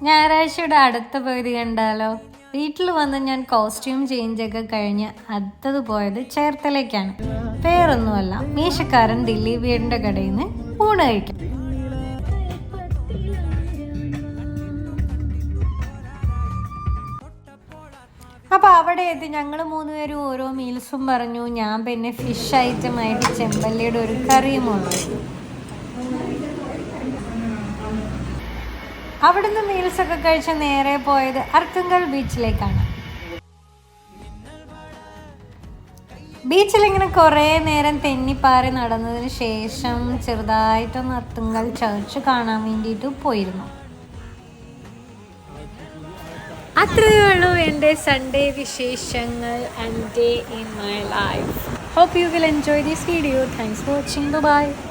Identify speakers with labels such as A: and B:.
A: ഞായറാഴ്ചയുടെ അടുത്ത പകുതി കണ്ടാലോ? വീട്ടിൽ വന്ന് ഞാൻ കോസ്റ്റ്യൂം ചേഞ്ചൊക്കെ കഴിഞ്ഞ് അടുത്തത് പോയത് ചേർത്തലേക്കാണ്. വേറൊന്നുമല്ല, മീശക്കാരൻ ദിലീപിയുടെ കടയിൽ നിന്ന് ഊണ് കഴിക്കാം. അപ്പോൾ അവിടെ എത്തി ഞങ്ങൾ 3 പേരും ഓരോ മീൽസും പറഞ്ഞു. ഞാൻ പിന്നെ ഫിഷ് ഐറ്റമായിട്ട് ചെമ്പല്ലിയുടെ ഒരു കറിയും ഉണ്ട്. അവിടുന്ന് മീൽസൊക്കെ കഴിച്ച് നേരെ പോയത് അർത്തുങ്കൽ ബീച്ചിലേക്കാണ്. ബീച്ചിലിങ്ങനെ കുറേ നേരം തെന്നിപ്പാറി നടന്നതിന് ശേഷം ചെറുതായിട്ടൊന്ന് അർത്തുങ്കൽ ചർച്ച് കാണാൻ വേണ്ടിയിട്ട് പോയിരുന്നു. അത്രയേ ഉള്ളൂ എൻ്റെ സൺഡേ വിശേഷങ്ങൾ and day in my life. Hope you will enjoy this video. Thanks for watching. Bye bye.